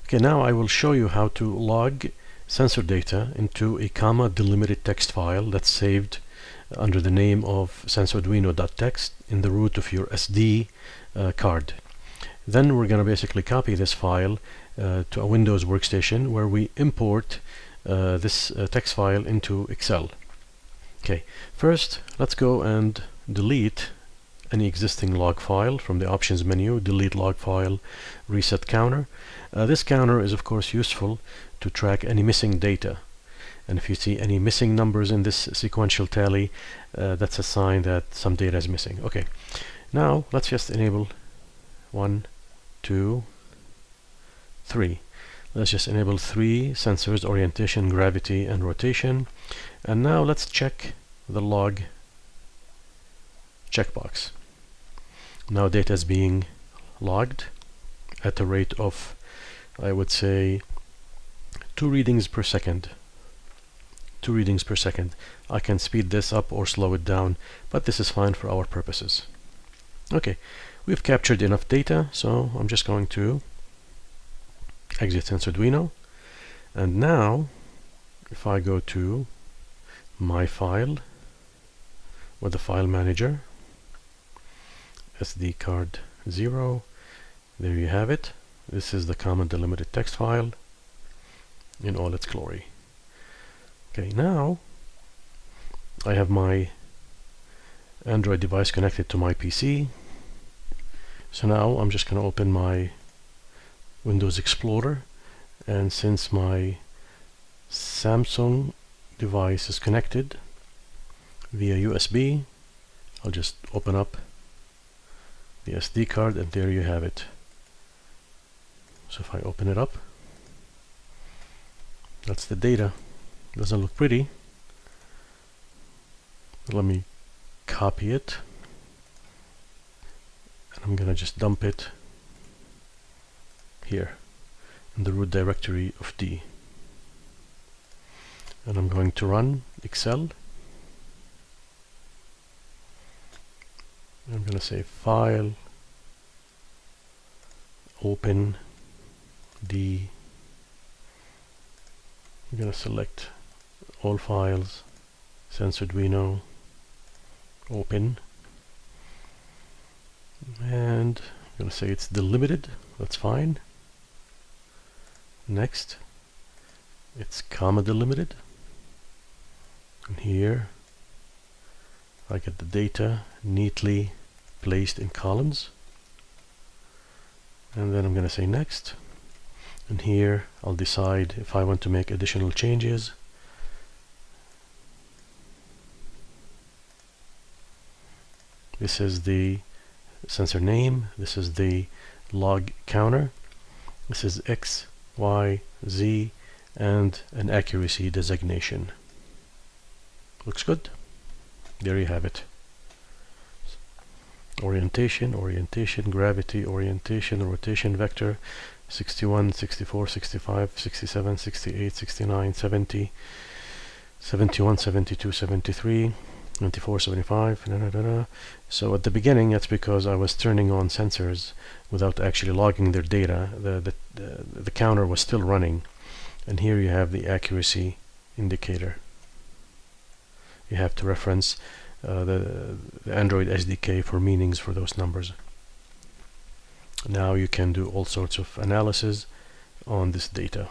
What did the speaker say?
Okay, now I will show you how to log sensor data into a comma-delimited text file that's saved under the name of SensoDuino.txt in the root of your SD card. Then we're going to basically copy this file to a Windows workstation where we import this text file into Excel. Okay, first let's go and delete any existing log file from the options menu. Delete log file, reset counter. This counter is of course useful to track any missing data, and if you see any missing numbers in this sequential tally, that's a sign that some data is missing. Okay, now let's just enable 1, 2, 3. Let's just enable 3 sensors: orientation, gravity, and rotation. And now let's check the log checkbox. Now data is being logged at a rate of, I would say, 2 readings per second. 2 readings per second. I can speed this up or slow it down, but this is fine for our purposes. Okay, we've captured enough data, so I'm just going to exit SensoDuino. And now, if I go to my file with the file manager, SD card 0, there you have it. This is the comma-delimited text file in all its glory. Okay, now I have my Android device connected to my PC. So now I'm just going to open my Windows Explorer, and since my Samsung device is connected via USB, I'll just open up the SD card, and there you have it. So if I open it up, that's the data. Doesn't look pretty. Let me copy it, and I'm gonna just dump it here in the root directory of D. And I'm going to run Excel. I'm going to say File, Open, D. I'm going to select all files, SensoDuino, Open, and I'm going to say it's delimited. That's fine. Next, it's comma-delimited, and here I get the data neatly placed in columns. And then I'm going to say next, and here I'll decide if I want to make additional changes. This is the sensor name, this is the log counter, this is X, Y, Z, and an accuracy designation. Looks good. There you have it. Orientation, orientation, gravity, orientation, rotation vector, 61, 64, 65, 67, 68, 69, 70, 71, 72, 73, 94, 75, So at the beginning, that's because I was turning on sensors without actually logging their data. The counter was still running, and here you have the accuracy indicator. You have to reference the Android SDK for meanings for those numbers. Now you can do all sorts of analysis on this data.